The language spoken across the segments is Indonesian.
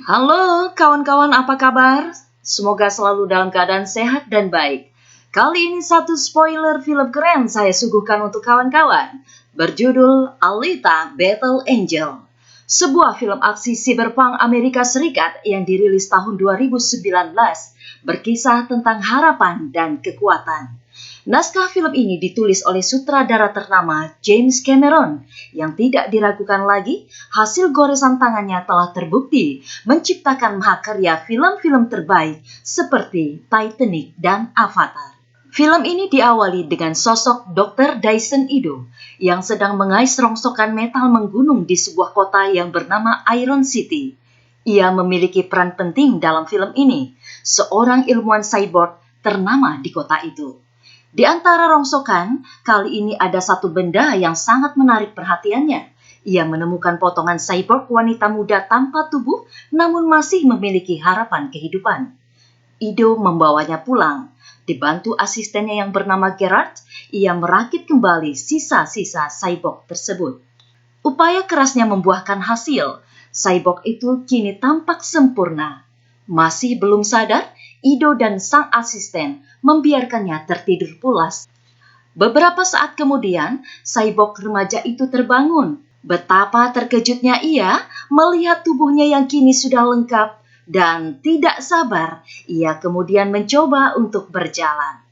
Halo kawan-kawan, apa kabar? Semoga selalu dalam keadaan sehat dan baik. Kali ini satu spoiler film keren saya suguhkan untuk kawan-kawan. Berjudul Alita Battle Angel. Sebuah film aksi cyberpunk Amerika Serikat yang dirilis tahun 2019, berkisah tentang harapan dan kekuatan. Naskah film ini ditulis oleh sutradara ternama James Cameron yang tidak diragukan lagi, hasil goresan tangannya telah terbukti menciptakan mahakarya film-film terbaik seperti Titanic dan Avatar. Film ini diawali dengan sosok Dr. Dyson Ido yang sedang mengais rongsokan metal menggunung di sebuah kota yang bernama Iron City. Ia memiliki peran penting dalam film ini, seorang ilmuwan cyborg ternama di kota itu. Di antara rongsokan, kali ini ada satu benda yang sangat menarik perhatiannya. Ia menemukan potongan cyborg wanita muda tanpa tubuh, namun masih memiliki harapan kehidupan. Ido membawanya pulang. Dibantu asistennya yang bernama Gerard, ia merakit kembali sisa-sisa cyborg tersebut. Upaya kerasnya membuahkan hasil. Cyborg itu kini tampak sempurna. Masih belum sadar, Ido dan sang asisten membiarkannya tertidur pulas. Beberapa saat kemudian, cyborg remaja itu terbangun. Betapa terkejutnya ia melihat tubuhnya yang kini sudah lengkap dan tidak sabar. Ia kemudian mencoba untuk berjalan.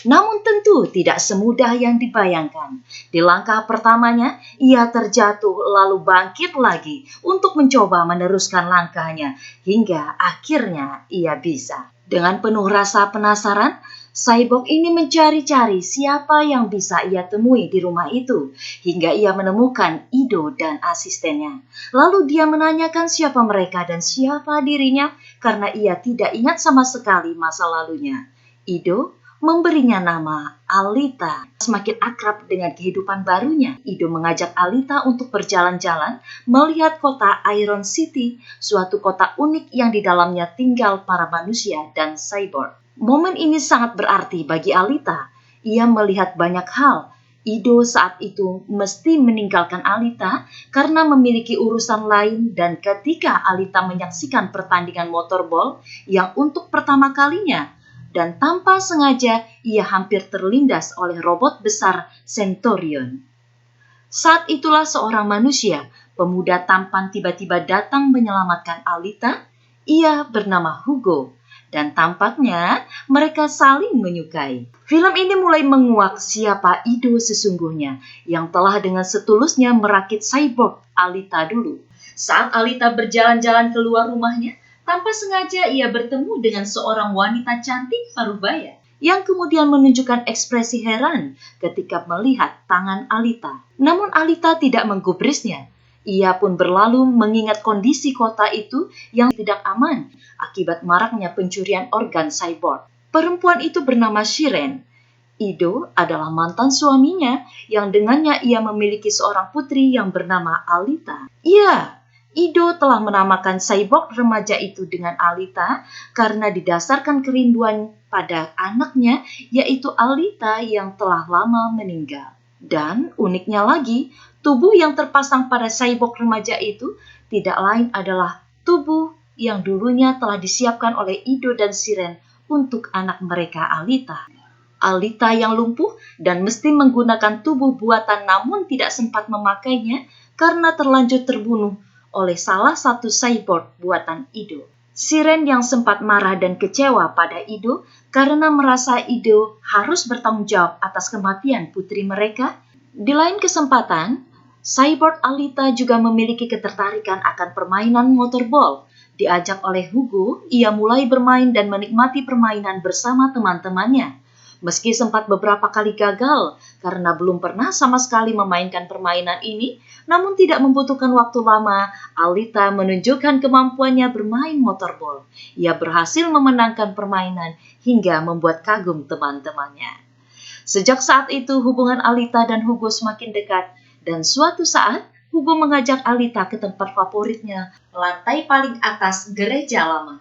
Namun tentu tidak semudah yang dibayangkan. Di langkah pertamanya, ia terjatuh lalu bangkit lagi untuk mencoba meneruskan langkahnya hingga akhirnya ia bisa. Dengan penuh rasa penasaran, cyborg ini mencari-cari siapa yang bisa ia temui di rumah itu hingga ia menemukan Ido dan asistennya. Lalu dia menanyakan siapa mereka dan siapa dirinya karena ia tidak ingat sama sekali masa lalunya. Ido memberinya nama Alita. Semakin akrab dengan kehidupan barunya, Ido mengajak Alita untuk berjalan-jalan melihat kota Iron City, suatu kota unik yang di dalamnya tinggal para manusia dan cyborg. Momen ini sangat berarti bagi Alita. Ia melihat banyak hal. Ido saat itu mesti meninggalkan Alita karena memiliki urusan lain, dan ketika Alita menyaksikan pertandingan motorball yang untuk pertama kalinya, dan tanpa sengaja ia hampir terlindas oleh robot besar Centaurion. Saat itulah seorang manusia, pemuda tampan tiba-tiba datang menyelamatkan Alita. Ia bernama Hugo, dan tampaknya mereka saling menyukai. Film ini mulai menguak siapa Ido sesungguhnya, yang telah dengan setulusnya merakit cyborg Alita dulu. Saat Alita berjalan-jalan keluar rumahnya, tanpa sengaja ia bertemu dengan seorang wanita cantik parubaya yang kemudian menunjukkan ekspresi heran ketika melihat tangan Alita. Namun Alita tidak menggubrisnya. Ia pun berlalu mengingat kondisi kota itu yang tidak aman akibat maraknya pencurian organ cyborg. Perempuan itu bernama Shiren. Ido adalah mantan suaminya yang dengannya ia memiliki seorang putri yang bernama Alita. Iya, Ido telah menamakan cyborg remaja itu dengan Alita karena didasarkan kerinduan pada anaknya, yaitu Alita yang telah lama meninggal. Dan uniknya lagi, tubuh yang terpasang pada cyborg remaja itu tidak lain adalah tubuh yang dulunya telah disiapkan oleh Ido dan Shiren untuk anak mereka Alita. Alita yang lumpuh dan mesti menggunakan tubuh buatan namun tidak sempat memakainya karena terlanjur terbunuh oleh salah satu cyborg buatan Ido. Shiren yang sempat marah dan kecewa pada Ido karena merasa Ido harus bertanggung jawab atas kematian putri mereka. Di lain kesempatan, cyborg Alita juga memiliki ketertarikan akan permainan motorball. Diajak oleh Hugo, ia mulai bermain dan menikmati permainan bersama teman-temannya. Meski sempat beberapa kali gagal karena belum pernah sama sekali memainkan permainan ini, namun tidak membutuhkan waktu lama, Alita menunjukkan kemampuannya bermain motorball. Ia berhasil memenangkan permainan hingga membuat kagum teman-temannya. Sejak saat itu hubungan Alita dan Hugo semakin dekat, dan suatu saat Hugo mengajak Alita ke tempat favoritnya, lantai paling atas gereja lama.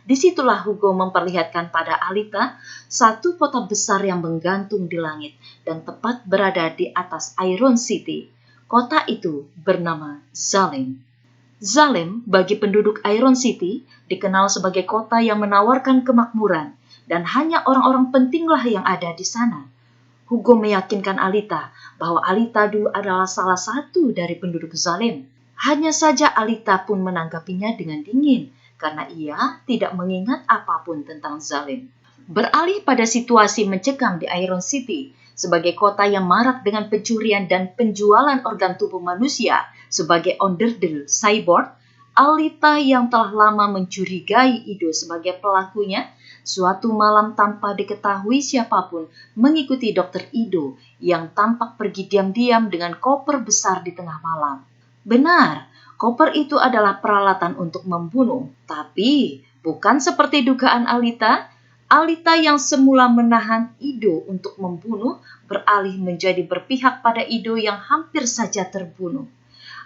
Disitulah Hugo memperlihatkan pada Alita satu kota besar yang menggantung di langit dan tepat berada di atas Iron City. Kota itu bernama Zalem. Salem bagi penduduk Iron City dikenal sebagai kota yang menawarkan kemakmuran dan hanya orang-orang pentinglah yang ada di sana. Hugo meyakinkan Alita bahwa Alita dulu adalah salah satu dari penduduk Salem. Hanya saja Alita pun menanggapinya dengan dingin karena ia tidak mengingat apapun tentang Salem. Beralih pada situasi mencekam di Iron City sebagai kota yang marak dengan pencurian dan penjualan organ tubuh manusia sebagai onderdil cyborg, Alita yang telah lama mencurigai Ido sebagai pelakunya, suatu malam tanpa diketahui siapapun mengikuti Dr. Ido yang tampak pergi diam-diam dengan koper besar di tengah malam. Benar, koper itu adalah peralatan untuk membunuh, tapi bukan seperti dugaan Alita. Alita yang semula menahan Ido untuk membunuh beralih menjadi berpihak pada Ido yang hampir saja terbunuh.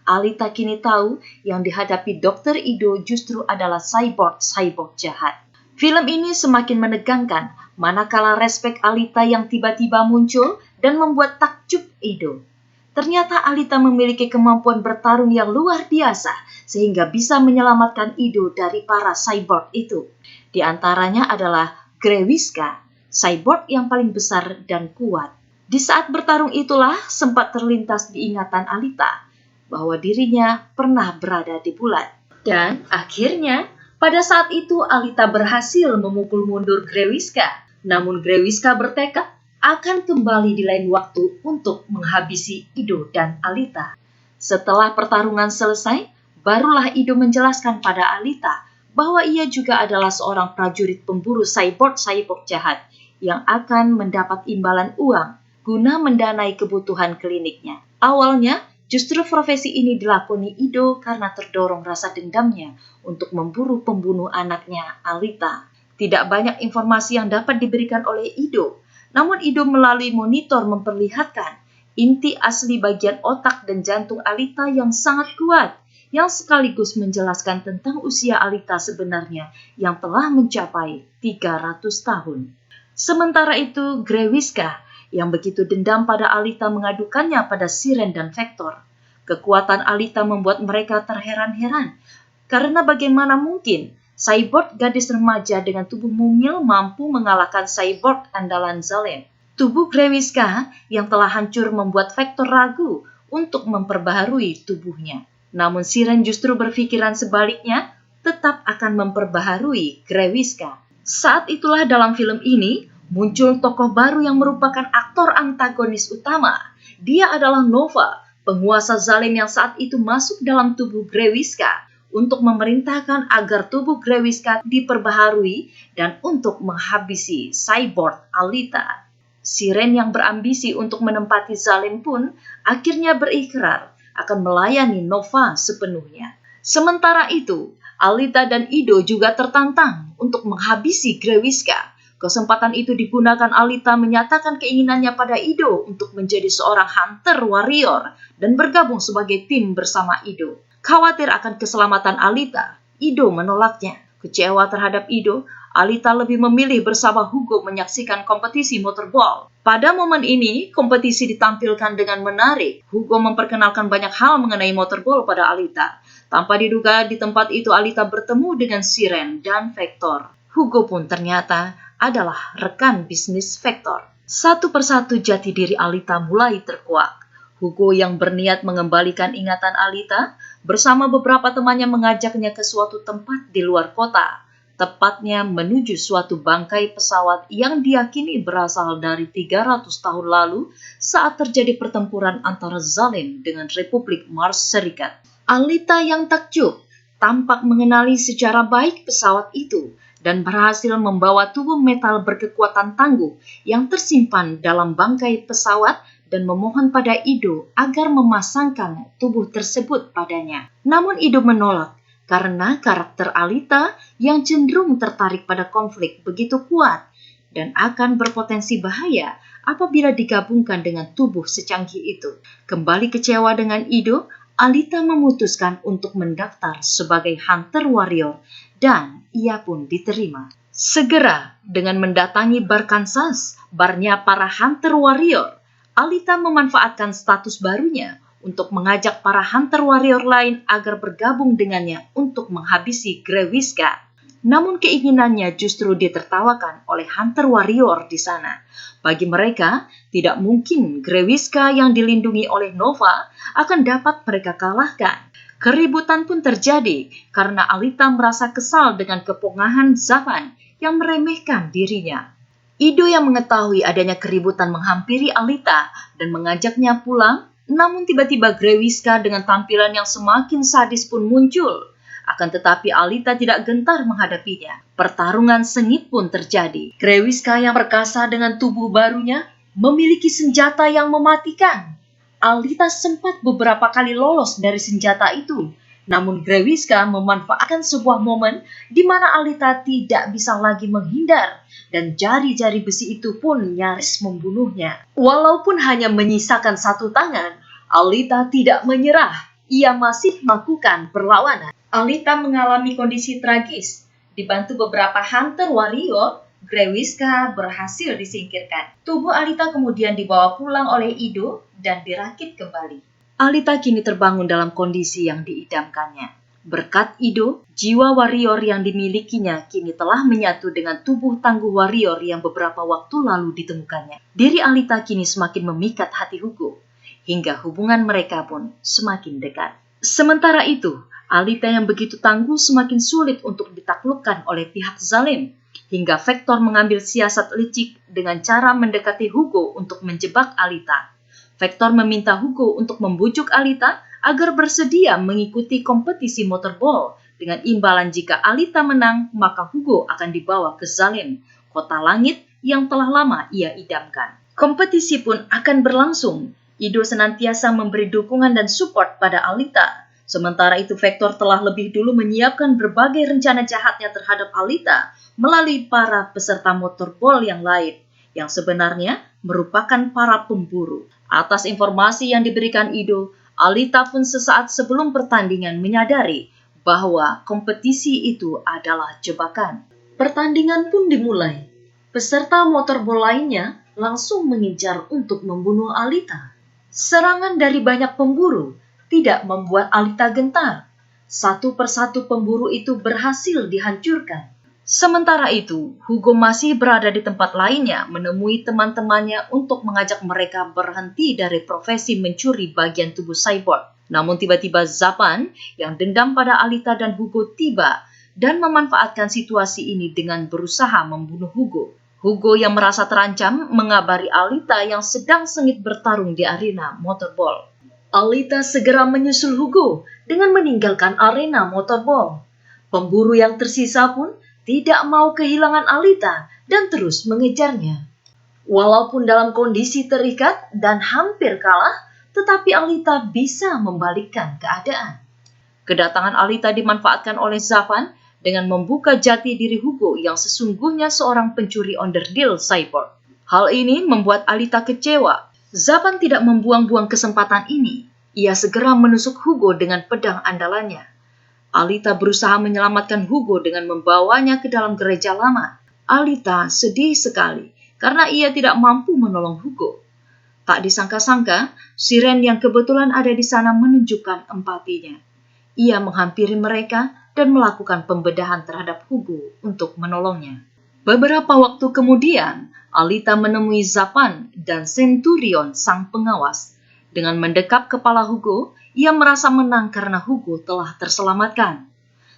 Alita kini tahu yang dihadapi Dr. Ido justru adalah cyborg jahat. Film ini semakin menegangkan manakala respek Alita yang tiba-tiba muncul dan membuat takjub Ido. Ternyata Alita memiliki kemampuan bertarung yang luar biasa sehingga bisa menyelamatkan Ido dari para cyborg itu. Di antaranya adalah Grewiska, cyborg yang paling besar dan kuat. Di saat bertarung itulah sempat terlintas di ingatan Alita bahwa dirinya pernah berada di bulan. Dan akhirnya pada saat itu Alita berhasil memukul mundur Grewiska. Namun Grewiska bertekad akan kembali di lain waktu untuk menghabisi Ido dan Alita. Setelah pertarungan selesai, barulah Ido menjelaskan pada Alita bahwa ia juga adalah seorang prajurit pemburu cyborg jahat yang akan mendapat imbalan uang guna mendanai kebutuhan kliniknya. Awalnya, justru profesi ini dilakoni Ido karena terdorong rasa dendamnya untuk memburu pembunuh anaknya, Alita. Tidak banyak informasi yang dapat diberikan oleh Ido, namun Ido melalui monitor memperlihatkan inti asli bagian otak dan jantung Alita yang sangat kuat, yang sekaligus menjelaskan tentang usia Alita sebenarnya yang telah mencapai 300 tahun. Sementara itu, Grewiska yang begitu dendam pada Alita mengadukannya pada Siren dan Vector. Kekuatan Alita membuat mereka terheran-heran, karena bagaimana mungkin cyborg gadis remaja dengan tubuh mungil mampu mengalahkan cyborg andalan Salem. Tubuh Grewiska yang telah hancur membuat Vector ragu untuk memperbaharui tubuhnya. Namun Siren justru berpikiran sebaliknya, tetap akan memperbaharui Grewiska. Saat itulah dalam film ini muncul tokoh baru yang merupakan aktor antagonis utama. Dia adalah Nova, penguasa Salem yang saat itu masuk dalam tubuh Grewiska untuk memerintahkan agar tubuh Grewiska diperbaharui dan untuk menghabisi cyborg Alita. Siren yang berambisi untuk menempati Salem pun akhirnya berikrar akan melayani Nova sepenuhnya. Sementara itu, Alita dan Ido juga tertantang untuk menghabisi Grewiska. Kesempatan itu digunakan Alita menyatakan keinginannya pada Ido untuk menjadi seorang hunter warrior dan bergabung sebagai tim bersama Ido. Khawatir akan keselamatan Alita, Ido menolaknya. Kecewa terhadap Ido, Alita lebih memilih bersama Hugo menyaksikan kompetisi motorball. Pada momen ini, kompetisi ditampilkan dengan menarik. Hugo memperkenalkan banyak hal mengenai motorball pada Alita. Tanpa diduga, di tempat itu Alita bertemu dengan Siren dan Vector. Hugo pun ternyata adalah rekan bisnis Vector. Satu persatu jati diri Alita mulai terkuak. Hugo yang berniat mengembalikan ingatan Alita bersama beberapa temannya mengajaknya ke suatu tempat di luar kota, tepatnya menuju suatu bangkai pesawat yang diyakini berasal dari 300 tahun lalu saat terjadi pertempuran antara Salem dengan Republik Mars Serikat. Alita yang takjub tampak mengenali secara baik pesawat itu dan berhasil membawa tubuh metal berkekuatan tangguh yang tersimpan dalam bangkai pesawat dan memohon pada Ido agar memasangkan tubuh tersebut padanya. Namun Ido menolak karena karakter Alita yang cenderung tertarik pada konflik begitu kuat dan akan berpotensi bahaya apabila digabungkan dengan tubuh secanggih itu. Kembali kecewa dengan Ido, Alita memutuskan untuk mendaftar sebagai hunter warrior dan ia pun diterima. Segera dengan mendatangi bar Kansas, barnya para hunter warrior, Alita memanfaatkan status barunya untuk mengajak para Hunter Warrior lain agar bergabung dengannya untuk menghabisi Grewiska. Namun keinginannya justru ditertawakan oleh Hunter Warrior di sana. Bagi mereka, tidak mungkin Grewiska yang dilindungi oleh Nova akan dapat mereka kalahkan. Keributan pun terjadi karena Alita merasa kesal dengan kepongahan Zapan yang meremehkan dirinya. Ido yang mengetahui adanya keributan menghampiri Alita dan mengajaknya pulang, namun tiba-tiba Grewiska dengan tampilan yang semakin sadis pun muncul. Akan tetapi Alita tidak gentar menghadapinya. Pertarungan sengit pun terjadi. Grewiska yang perkasa dengan tubuh barunya memiliki senjata yang mematikan. Alita sempat beberapa kali lolos dari senjata itu. Namun Grewiska memanfaatkan sebuah momen di mana Alita tidak bisa lagi menghindar. Dan jari-jari besi itu pun nyaris membunuhnya. Walaupun hanya menyisakan satu tangan, Alita tidak menyerah. Ia masih melakukan perlawanan. Alita mengalami kondisi tragis. Dibantu beberapa Hunter Warrior, Grewiska berhasil disingkirkan. Tubuh Alita kemudian dibawa pulang oleh Ido dan dirakit kembali. Alita kini terbangun dalam kondisi yang diidamkannya. Berkat Ido, jiwa warrior yang dimilikinya kini telah menyatu dengan tubuh tangguh warrior yang beberapa waktu lalu ditemukannya. Diri Alita kini semakin memikat hati Hugo, hingga hubungan mereka pun semakin dekat. Sementara itu, Alita yang begitu tangguh semakin sulit untuk ditaklukkan oleh pihak zalim, hingga Vector mengambil siasat licik dengan cara mendekati Hugo untuk menjebak Alita. Vector meminta Hugo untuk membujuk Alita agar bersedia mengikuti kompetisi motorball. Dengan imbalan jika Alita menang, maka Hugo akan dibawa ke Zalim, kota langit yang telah lama ia idamkan. Kompetisi pun akan berlangsung. Ido senantiasa memberi dukungan dan support pada Alita. Sementara itu Vector telah lebih dulu menyiapkan berbagai rencana jahatnya terhadap Alita melalui para peserta motorball yang lain, yang sebenarnya merupakan para pemburu. Atas informasi yang diberikan Ido, Alita pun sesaat sebelum pertandingan menyadari bahwa kompetisi itu adalah jebakan. Pertandingan pun dimulai. Peserta motorball lainnya langsung mengincar untuk membunuh Alita. Serangan dari banyak pemburu tidak membuat Alita gentar. Satu persatu pemburu itu berhasil dihancurkan. Sementara itu, Hugo masih berada di tempat lainnya menemui teman-temannya untuk mengajak mereka berhenti dari profesi mencuri bagian tubuh cyborg. Namun tiba-tiba Zapan yang dendam pada Alita dan Hugo tiba dan memanfaatkan situasi ini dengan berusaha membunuh Hugo. Hugo yang merasa terancam mengabari Alita yang sedang sengit bertarung di arena motorball. Alita segera menyusul Hugo dengan meninggalkan arena motorball. Pemburu yang tersisa pun tidak mau kehilangan Alita dan terus mengejarnya. Walaupun dalam kondisi terikat dan hampir kalah, tetapi Alita bisa membalikkan keadaan. Kedatangan Alita dimanfaatkan oleh Zapan dengan membuka jati diri Hugo yang sesungguhnya seorang pencuri onderdil cyborg. Hal ini membuat Alita kecewa. Zapan tidak membuang-buang kesempatan ini. Ia segera menusuk Hugo dengan pedang andalannya. Alita berusaha menyelamatkan Hugo dengan membawanya ke dalam gereja lama. Alita sedih sekali karena ia tidak mampu menolong Hugo. Tak disangka-sangka, Siren yang kebetulan ada di sana menunjukkan empatinya. Ia menghampiri mereka dan melakukan pembedahan terhadap Hugo untuk menolongnya. Beberapa waktu kemudian, Alita menemui Zapan dan Centurion sang pengawas. Dengan mendekap kepala Hugo, ia merasa menang karena Hugo telah terselamatkan.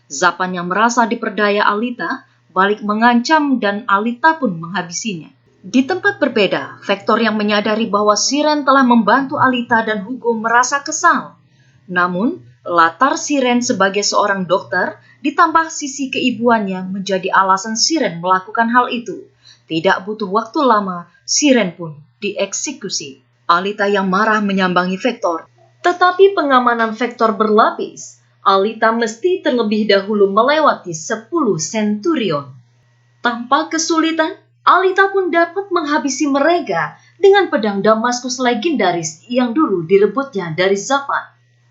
Zapan yang merasa diperdaya Alita balik mengancam dan Alita pun menghabisinya. Di tempat berbeda, Vector yang menyadari bahwa Siren telah membantu Alita dan Hugo merasa kesal. Namun, latar Siren sebagai seorang dokter ditambah sisi keibuannya menjadi alasan Siren melakukan hal itu. Tidak butuh waktu lama, Siren pun dieksekusi. Alita yang marah menyambangi Vector. Tetapi pengamanan Vector berlapis. Alita mesti terlebih dahulu melewati 10 Centurion. Tanpa kesulitan, Alita pun dapat menghabisi mereka dengan pedang Damaskus legendaris yang dulu direbutnya dari Zapan.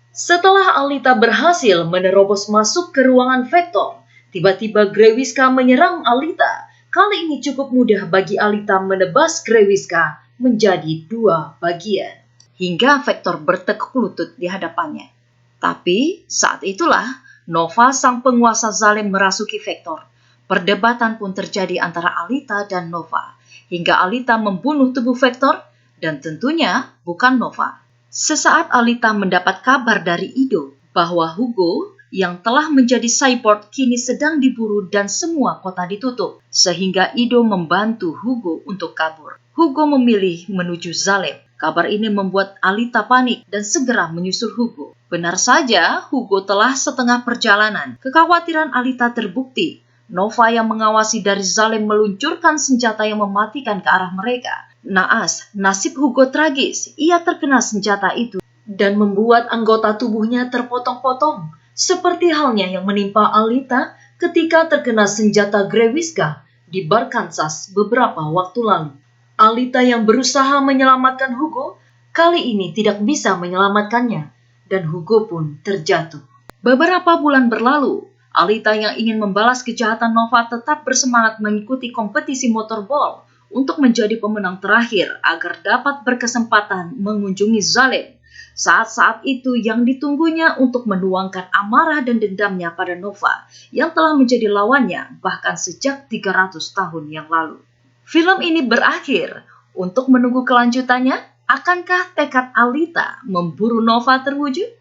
Setelah Alita berhasil menerobos masuk ke ruangan Vector, tiba-tiba Grewiska menyerang Alita. Kali ini cukup mudah bagi Alita menebas Grewiska menjadi 2 bagian. hingga Vector bertekuk lutut di hadapannya. Tapi saat itulah Nova sang penguasa zalim merasuki Vector. Perdebatan pun terjadi antara Alita dan Nova, hingga Alita membunuh tubuh Vector dan tentunya bukan Nova. Sesaat Alita mendapat kabar dari Ido bahwa Hugo yang telah menjadi cyborg kini sedang diburu dan semua kota ditutup, sehingga Ido membantu Hugo untuk kabur. Hugo memilih menuju Zalem. Kabar ini membuat Alita panik dan segera menyusul Hugo. Benar saja, Hugo telah setengah perjalanan. Kekhawatiran Alita terbukti. Nova yang mengawasi dari Zalem meluncurkan senjata yang mematikan ke arah mereka. Naas, nasib Hugo tragis. Ia terkena senjata itu dan membuat anggota tubuhnya terpotong-potong. Seperti halnya yang menimpa Alita ketika terkena senjata Grewiska di Arkansas beberapa waktu lalu. Alita yang berusaha menyelamatkan Hugo, kali ini tidak bisa menyelamatkannya, dan Hugo pun terjatuh. Beberapa bulan berlalu, Alita yang ingin membalas kejahatan Nova tetap bersemangat mengikuti kompetisi motorball untuk menjadi pemenang terakhir agar dapat berkesempatan mengunjungi Zalem. Saat-saat itu yang ditunggunya untuk menuangkan amarah dan dendamnya pada Nova yang telah menjadi lawannya bahkan sejak 300 tahun yang lalu. Film ini berakhir. Untuk menunggu kelanjutannya, akankah tekad Alita memburu Nova terwujud?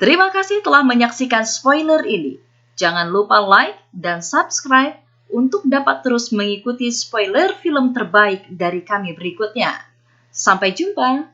Terima kasih telah menyaksikan spoiler ini. Jangan lupa like dan subscribe untuk dapat terus mengikuti spoiler film terbaik dari kami berikutnya. Sampai jumpa!